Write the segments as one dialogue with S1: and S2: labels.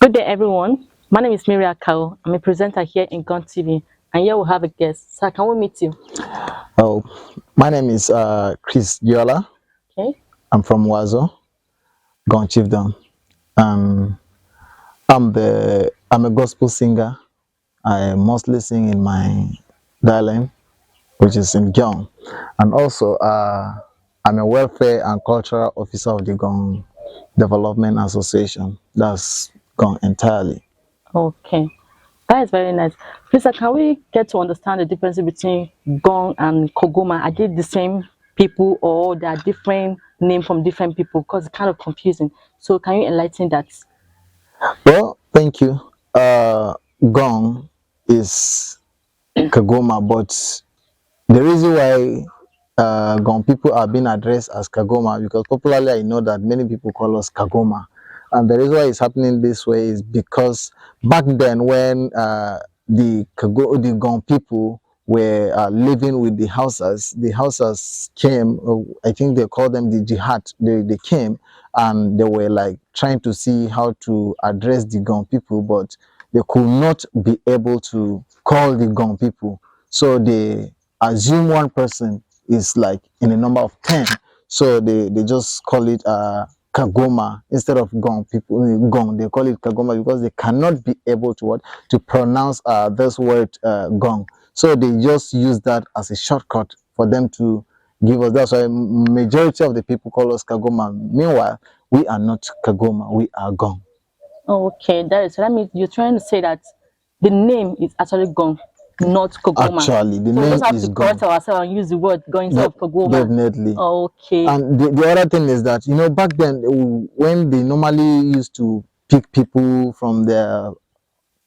S1: Good day, everyone. My name is Marital. I'm a presenter here in Gwong TV, and here we have a guest. Sir, can we meet you?
S2: Oh, my name is Chris Yola.
S1: Okay.
S2: I'm from Wazo, Gwong Chiefdom. Um, I'm a gospel singer. I mostly sing in my dialect, which is in Gwong, and also I'm a welfare and cultural officer of the Gwong Development Association. That's Gwong entirely.
S1: Okay. That is very nice. Please, sir, can we get to understand the difference between Gong and Kogoma? Are they the same people or they are different name from different people? Because it's kind of confusing. So can you enlighten that?
S2: Well, thank you. Gwong is Kagoma, but the reason why Gong people are being addressed as Kagoma because popularly I know that many people call us Kagoma, and the reason why it's happening this way is because back then when the Gong people were living with the Hausas came. I think they call them the Jihad. They came and they were like trying to see how to address the Gong people, but they could not be able to call the Gong people. So they assume one person is like in a number of 10. So they just call it Kagoma instead of Gong people. Gong, they call it Kagoma because they cannot be able to what to pronounce this word Gong. So they just use that as a shortcut for them to give us. That's why majority of the people call us Kagoma. Meanwhile, we are not Kagoma, we are Gong.
S1: Okay, that is. So that means you're trying to say that the name is actually Gong, not Kogoma.
S2: Actually, the
S1: So we
S2: name
S1: just have
S2: is
S1: to correct
S2: Gong.
S1: ourselves and use the word Gong instead of Kogoma.
S2: Definitely.
S1: Okay.
S2: And the other thing is that, back then, when they normally used to pick people from their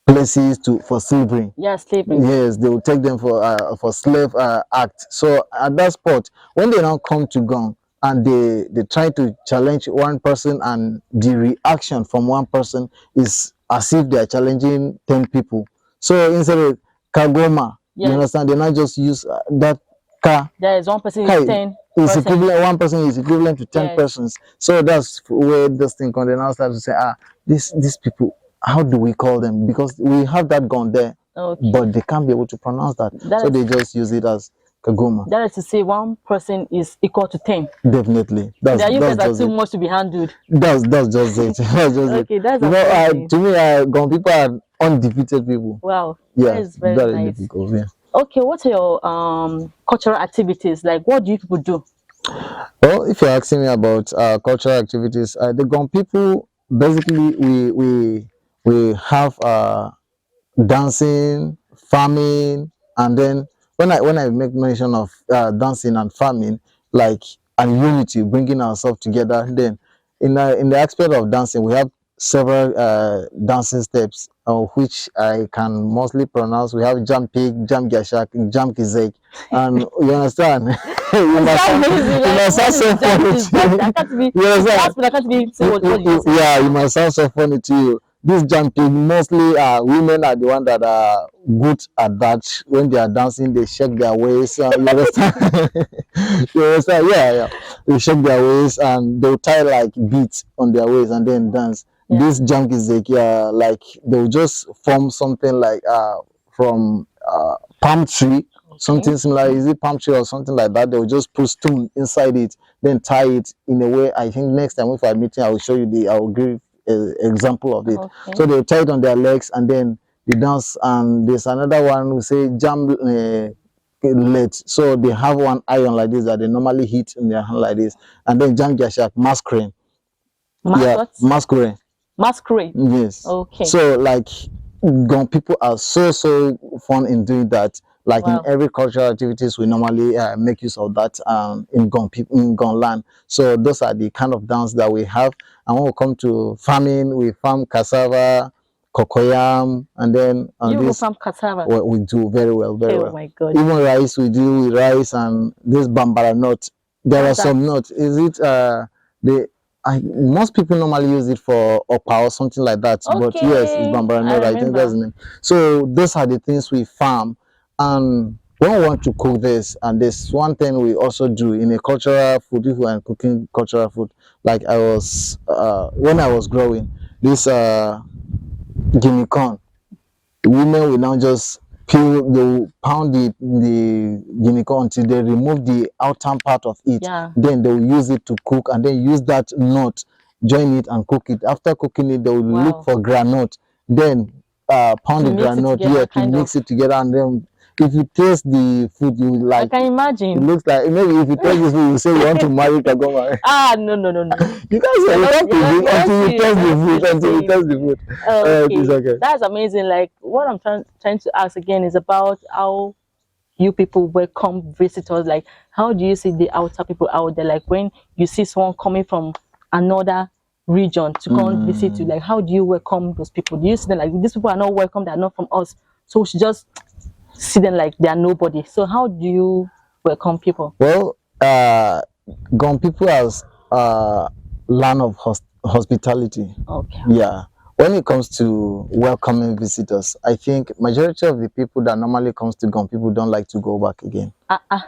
S2: places for slavery,
S1: Yeah, slavery.
S2: yes, they will take them for slave act. So at that spot, when they now come to Gong and they try to challenge one person, and the reaction from one person is as if they are challenging 10 people. So instead of Kagoma, you
S1: Yes.
S2: understand, they now just use that Ka.
S1: There is one person is
S2: Kai
S1: 10
S2: is
S1: persons.
S2: equivalent. One person is equivalent to 10
S1: Yes.
S2: persons. So that's where this thing comes. They now start to say, these people, how do we call them? Because we have that gone there,
S1: Okay.
S2: but they can't be able to pronounce that.
S1: That
S2: So
S1: is-
S2: they just use it as Kagoma.
S1: That is to say, one person is equal to 10.
S2: Definitely.
S1: That you guys are
S2: just
S1: too
S2: it.
S1: much to be handled.
S2: That's just it. That's just
S1: Okay,
S2: it.
S1: that's
S2: You know,
S1: amazing.
S2: to me, Gone people are undefeated people.
S1: Wow,
S2: Yeah,
S1: that is very
S2: very
S1: nice.
S2: difficult. Yeah.
S1: Okay, what are your cultural activities? Like, what do you people do?
S2: Well, if you're asking me about cultural activities, the Gone people basically we have dancing, farming, and then when I make mention of dancing and farming, like and unity, bringing ourselves together, then in the aspect of dancing, we have several dancing steps, which I can mostly pronounce. We have jump pig, jump gashak, jump kizek, and you understand. you must sound so funny to you. You understand? Yeah, you must sound so funny to you. This jumping, mostly women are the one that are good at that. When they are dancing, they shake their waist. You understand? You understand? Yeah, yeah. They shake their waist and they'll tie like beads on their waist and then dance.
S1: Yeah.
S2: This jump is like they'll just form something like from palm tree. Something similar, is it palm tree or something like that? They'll just put stone inside it, then tie it in a way. I think next time if I'm meeting, I will show you I will give example of it.
S1: Okay.
S2: So they tie it on their legs and then they dance. And there's another one who say jam let. So they have one iron like this that they normally hit in their hand like this, and then jam gashak masquerade. Yeah, masquerade.
S1: Masquerade.
S2: Yes.
S1: Okay.
S2: So like Gone people are so fun in doing that. Like
S1: Wow.
S2: in every cultural activities, we normally make use of that in Gone land. So those are the kind of dance that we have. And when we come to farming, we farm cassava, cocoyam, and then
S1: you farm cassava.
S2: we do very well, very well.
S1: Oh my God.
S2: Even rice, we do with rice and this bambara nut. There are some nuts. Is it the most people normally use it for opa or something like that.
S1: Okay.
S2: But yes, it's bambara nut. I think that's the name. So those are the things we farm. And when we want to cook this, and there's one thing we also do in a cultural food, if we are cooking cultural food, like I was when I was growing, this guinea corn. Women will now just peel, they will pound the guinea corn until they remove the outer part of it.
S1: Yeah.
S2: Then they will use it to cook, and then use that nut, join it and cook it. After cooking it, they will look
S1: Wow.
S2: for granite. Then pound
S1: To
S2: the
S1: mix it
S2: granite, yeah,
S1: together,
S2: to
S1: kind
S2: mix
S1: of.
S2: it together. And then if you taste the food, you will
S1: I
S2: like,
S1: can
S2: it
S1: imagine.
S2: looks like, maybe if you taste this food, you say you want to marry Kagoma.
S1: Ah, no, no, no, no.
S2: You can't say, you have to do
S1: You're not
S2: until you
S1: serious.
S2: taste
S1: You're
S2: the
S1: not
S2: food,
S1: seriously
S2: until you
S1: saying
S2: taste
S1: it.
S2: the food. It's
S1: Okay,
S2: okay.
S1: that's amazing. Like what I'm trying to ask again is about how you people welcome visitors. Like how do you see the outer people out there? Like when you see someone coming from another region to come visit you, like how do you welcome those people? Do you see them like these people are not welcome, they're not from us, so we should just see them like they are nobody? So how do you welcome people?
S2: Well, Gone people has land of hospitality.
S1: Okay.
S2: Yeah. When it comes to welcoming visitors, I think majority of the people that normally comes to Gone people don't like to go back again.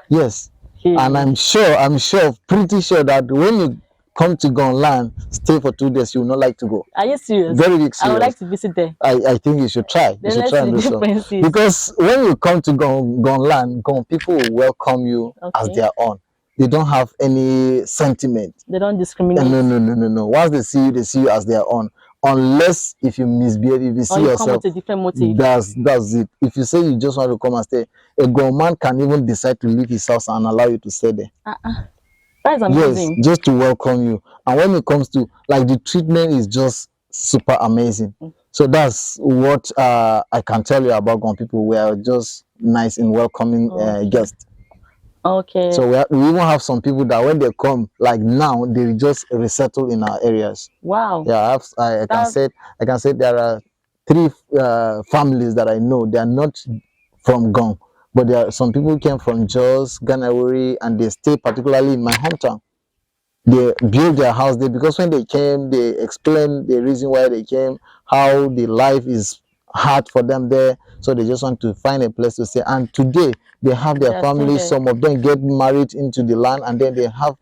S2: Yes. And
S1: Okay.
S2: pretty sure that when you come to Gone land, stay for 2 days, you will not like to go.
S1: Are you serious?
S2: Very big
S1: I would
S2: serious.
S1: like to visit there.
S2: I think you should try. You
S1: Then
S2: should
S1: let's
S2: try
S1: see
S2: and
S1: the
S2: do so.
S1: differences.
S2: Because when you come to Gone land, Gone people will welcome you as
S1: Okay.
S2: their own. They don't have any sentiment.
S1: They don't discriminate.
S2: No. Once they see you as their own. Unless if you misbehave, if you see
S1: Or you come
S2: yourself,
S1: with a different motive.
S2: that's it. If you say you just want to come and stay, a Gone man can even decide to leave his house and allow you to stay there.
S1: That's
S2: Yes,
S1: amazing.
S2: just to welcome you. And when it comes to like the treatment is just super amazing. So that's what I can tell you about Gone people. We are just nice in welcoming
S1: Okay.
S2: guests.
S1: Okay.
S2: So we even have some people that when they come, like now, they just resettle in our areas.
S1: Wow.
S2: Yeah, I can say there are 3 families that I know. They are not from Gong, but there are some people who came from Jos, Ganawari, and they stay particularly in my hometown. They built their house there because when they came, they explained the reason why they came, how the life is hard for them there. So they just want to find a place to stay. And today they have their
S1: They're still
S2: families.
S1: there.
S2: Some of them get married into the land, and then they have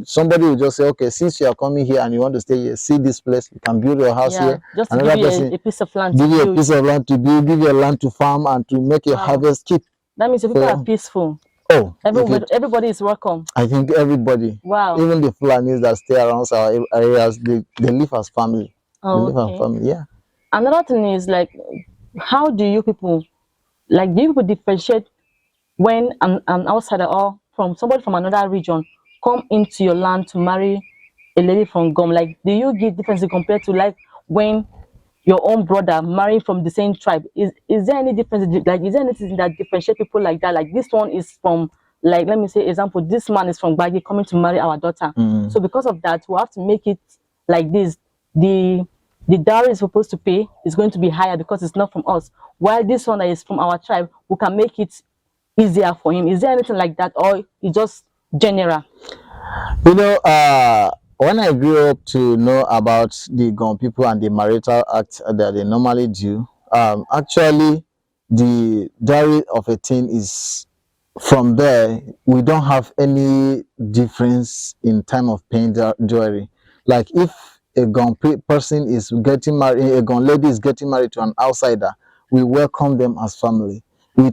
S2: somebody will just say, okay, since you are coming here and you want to stay here, see this place, you can build your house
S1: Yeah.
S2: here.
S1: Just to
S2: Another
S1: give you
S2: person
S1: a piece of land to
S2: give you a
S1: build.
S2: piece of land to build, give you a land to farm and to make a
S1: Wow.
S2: harvest keep.
S1: That means the people are peaceful.
S2: Oh,
S1: Everybody is welcome.
S2: I think everybody,
S1: Wow.
S2: even the Fulanis that stay around our areas, they live as family.
S1: Oh,
S2: They live as
S1: okay.
S2: family, yeah.
S1: Another thing is like, how do you people, like, do you people differentiate when an outsider or from somebody from another region come into your land to marry a lady from Gom? Like, do you give difference compared to like when your own brother marrying from the same tribe? Is there any difference? Like, is there anything that differentiate people like that? Like, this one is from, like, let me say example, this man is from Bagi coming to marry our daughter. So because of that, we have to make it like this. The dowry is supposed to pay is going to be higher because it's not from us. While this one that is from our tribe, we can make it easier for him. Is there anything like that, or it's just general?
S2: You know, when I grew up to know about the Gone people and the marital act that they normally do, actually, the dowry of a teen is from there. We don't have any difference in time of paying jewelry. Like if a Gone person is getting married, a Gone lady is getting married to an outsider, we welcome them as family. We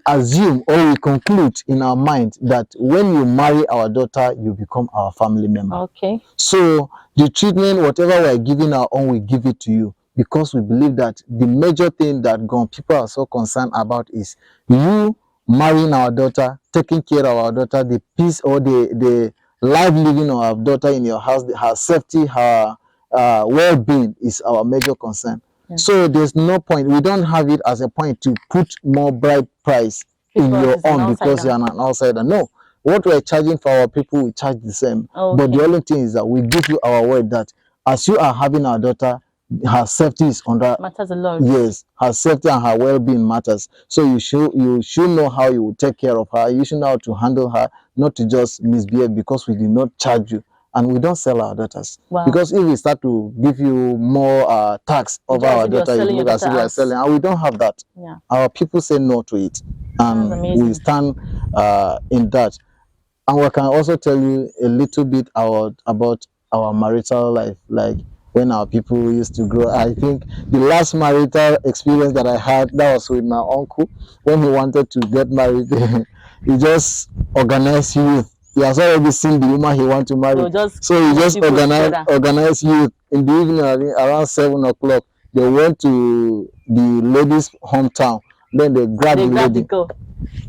S2: assume or we conclude in our mind that when you marry our daughter, you become our family member.
S1: Okay.
S2: So the treatment, whatever we're giving our own, we give it to you because we believe that the major thing that Gone people are so concerned about is you marrying our daughter, taking care of our daughter, the peace or the life living of our daughter in your house, her safety, her well-being is our major concern. Yeah. So there's no point. We don't have it as a point to put more bright price in your own because you're an outsider. No. What we're charging for our people, we charge the same. Okay. But the only thing is that we give you our word that as you are having our daughter, her safety is under
S1: matters a lot.
S2: Yes, her safety and her well-being matters. So you should know how you will take care of her. You should know how to handle her, not to just misbehave because we did not charge you. And we don't sell our daughters. Wow. Because if we start to give you more tax over our daughter, you look as if we are selling, and we don't have that. Yeah. Our people say no to it, and we stand in that. And we can also tell you a little bit about our marital life. Like when our people used to grow. I think the last marital experience that I had, that was with my uncle when he wanted to get married. He just organized youth. He has already seen the woman he want to marry,
S1: They'll just
S2: so he
S1: put
S2: just
S1: people together.
S2: organized youth in the evening around 7 o'clock. They went to the lady's hometown. Then they grabbed
S1: They
S2: the
S1: grab the
S2: lady
S1: girl.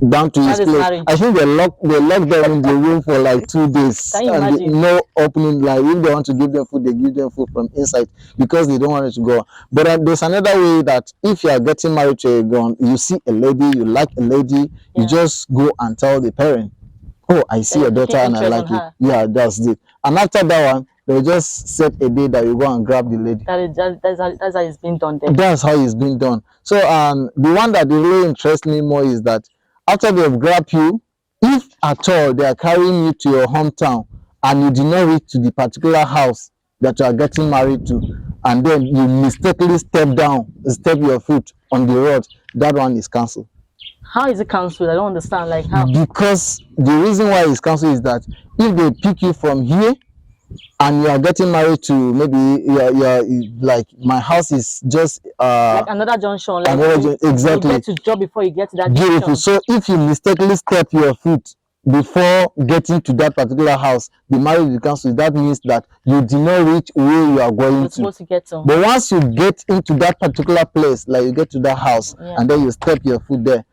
S2: down to his
S1: That is
S2: place.
S1: marriage.
S2: I think they locked them in the room for like 2 days,
S1: Can you
S2: and
S1: imagine?
S2: no opening. Like if they want to give them food, they give them food from inside because they don't want it to go. But there's another way that if you are getting married to a gun, you see a lady, you like a lady, you
S1: Yeah.
S2: just go and tell the parent, "Oh, I see
S1: That
S2: your
S1: you're
S2: daughter
S1: taking
S2: and I
S1: interest on
S2: like it."
S1: her.
S2: Yeah, that's it. And after that one, they'll just set a day that you go and grab the lady.
S1: That's how it's been done there.
S2: That's how it's been done. So the one that really interests me more is that after they've grabbed you, if at all they are carrying you to your hometown and you did not reach to the particular house that you are getting married to, and then you mistakenly step your foot on the road, that one is cancelled.
S1: How is it cancelled? I don't understand. Like how?
S2: Because the reason why it's cancelled is that if they pick you from here and you are getting married to, maybe you're like, my house is just
S1: Like another junction. Like you
S2: exactly,
S1: get to job before you get to that
S2: beautiful.
S1: junction.
S2: So if you mistakenly step your foot before getting to that particular house, the marriage is cancelled. That means that you did not reach where you are going
S1: You're
S2: to.
S1: supposed to get to.
S2: But once you get into that particular place, like you get to that house,
S1: Yeah.
S2: and then you step your foot there,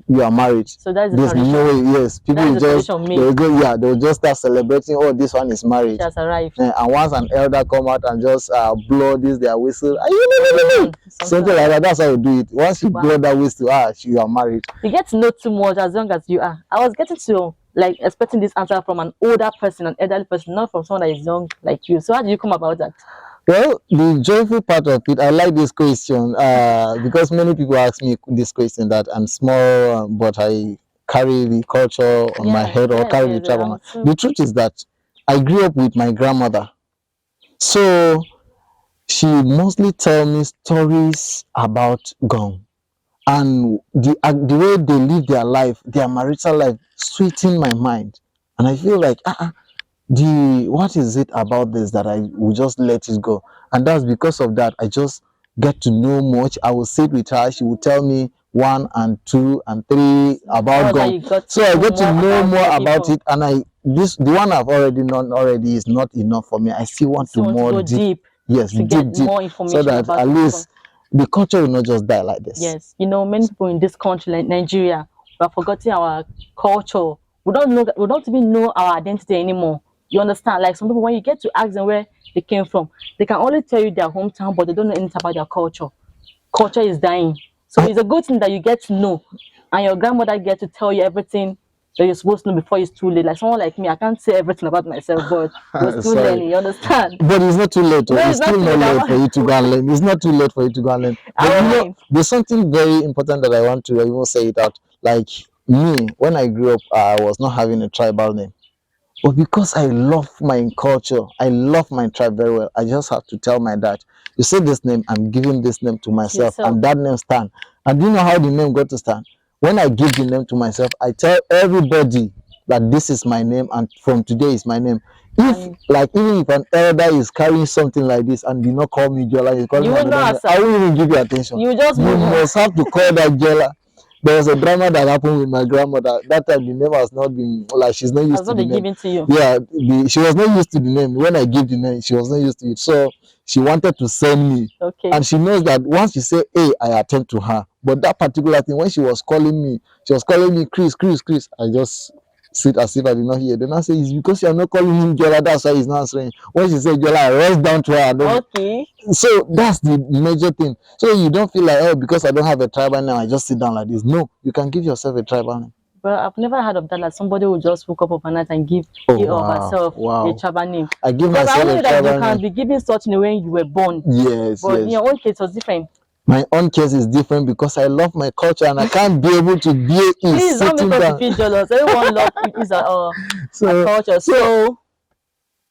S2: you are married.
S1: So that is the
S2: There's
S1: tradition.
S2: no way. Yes, people
S1: That is
S2: will
S1: the
S2: just
S1: tradition made.
S2: they'll go, yeah, they'll just start celebrating. Oh, this one is married.
S1: She has arrived.
S2: And once an elder come out and just blow this their whistle, something like that. That's how you do it. Once you blow that whistle, you are married.
S1: You get to know too much as young as you are. I was getting to like expecting this answer from an older person, an elderly person, not from someone that is young like you. So how do you come about that?
S2: Well, the joyful part of it, I like this question because many people ask me this question that I'm small, but I carry the culture on my head or carry the tribe on my. The truth is that I grew up with my grandmother, so she mostly tell me stories about Gong and the way they live their life, their marital life, sweeten my mind, and I feel like what is it about this that I will just let it go? And that's because of that I just get to know much. I will sit with her, she will tell me 1 and 2 and 3 about Gong, so I get to know more about it. And the one I've already known already is not enough for me. I still want to more deep. Yes,
S1: to
S2: deep,
S1: get more information,
S2: so that at least the culture will not just die like this.
S1: Yes, you know, many people in this country, like Nigeria, we are forgetting our culture. We don't even know our identity anymore. You understand? Like some people, when you get to ask them where they came from, they can only tell you their hometown, but they don't know anything about their culture. Culture is dying. So it's a good thing that you get to know, and your grandmother gets to tell you everything that you're supposed to know before it's too late. Like someone like me, I can't say everything about myself, but we're still learning. You understand?
S2: But it's not too late.
S1: No,
S2: it's still not late for you to go and learn. It's not too late for you to go and learn. But you know, there's something very important that I want to even say it out. Like me, when I grew up, I was not having a tribal name. But because I love my culture, I love my tribe very well, I just have to tell my dad, you say this name, I'm giving this name to myself, and that name stand. And do you know how the name got to stand? When I give the name to myself, I tell everybody that this is my name, and from today is my name. If like even if an elder is carrying something like this and do not call me Jola, he's calling me another name, I won't even give you attention. You must have to call that Jola. There was a drama that happened with my grandmother. That time the name has not been, like, she's not used to the name. To you. Yeah, she was not used to the name. When I gave the name, she was not used to it. So she wanted to send me. Okay. And she knows that once she say A, I attend to her. But that particular thing, when she was calling me, Chris. I just sit as if I did not hear. Then I say, it's because you are not calling him Jola, that's why he's not answering. When she said Jola, I rush down to her. Okay. So that's the major thing. So you don't feel like, oh, because I don't have a tribal name, I just sit down like this. No, you can give yourself a tribal name. But
S1: I've never heard of that. Like somebody will just woke up overnight and give you or herself a tribal name.
S2: I give myself a tribal
S1: that you
S2: name.
S1: can be given such name when you were born.
S2: Yes,
S1: but in your own case, it was different.
S2: My own case is different because I love my culture and I can't be able to be
S1: Please don't make us feel jealous. Everyone loves my culture. So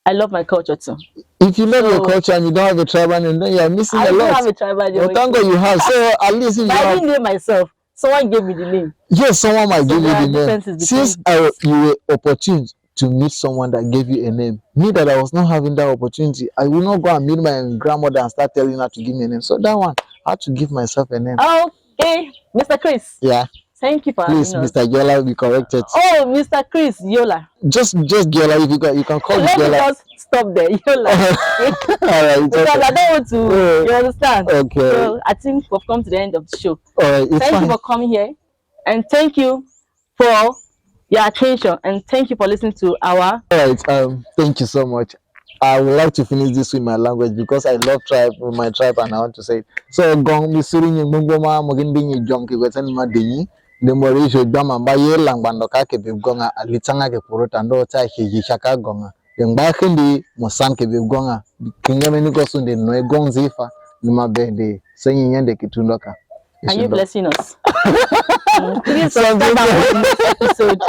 S1: I love my culture too.
S2: If you love your culture and you don't have a tribal name, then you are missing a lot. I don't have a tribal name. Well, thank God you have. So at least if
S1: I didn't name myself. Someone gave me the name.
S2: Yes, someone might give you the name. Since you were opportune to meet someone that gave you a name. Me that I was not having that opportunity, I will not go and meet my grandmother and start telling her to give me a name. So that one, I had to give myself a name.
S1: Okay, Mr. Chris.
S2: Yeah.
S1: Thank you for
S2: Please,
S1: having us.
S2: Mr. Giola will be corrected.
S1: Oh, Mr. Chris Yola.
S2: Just Giola, you can call me
S1: Let me
S2: Giola.
S1: just stop there, Yola.
S2: Alright,
S1: Because
S2: okay.
S1: I don't want to, you understand?
S2: Okay.
S1: So I think we've come to the end of the show.
S2: Alright, it's
S1: Thank
S2: fine.
S1: you for coming here, and thank you for your attention, and thank you for listening to our.
S2: Alright, thank you so much. I would like to finish this with my language because I love my tribe, and I want to say it. So, gong misuri ni mungbo ma mogin binyi jong ki wetan ma dinyi. The mori jo dama ba ye lang bando ka ke bib gonga alitanga ke puro tando ta ke shaka gonga. Yang ba khindi mosan ke bib gonga. Kingame ni ko sunde no e gong zifa ni mabende senyi nyende kitundoka.
S1: Are you blessing us? Please subscribe and watch the next episode.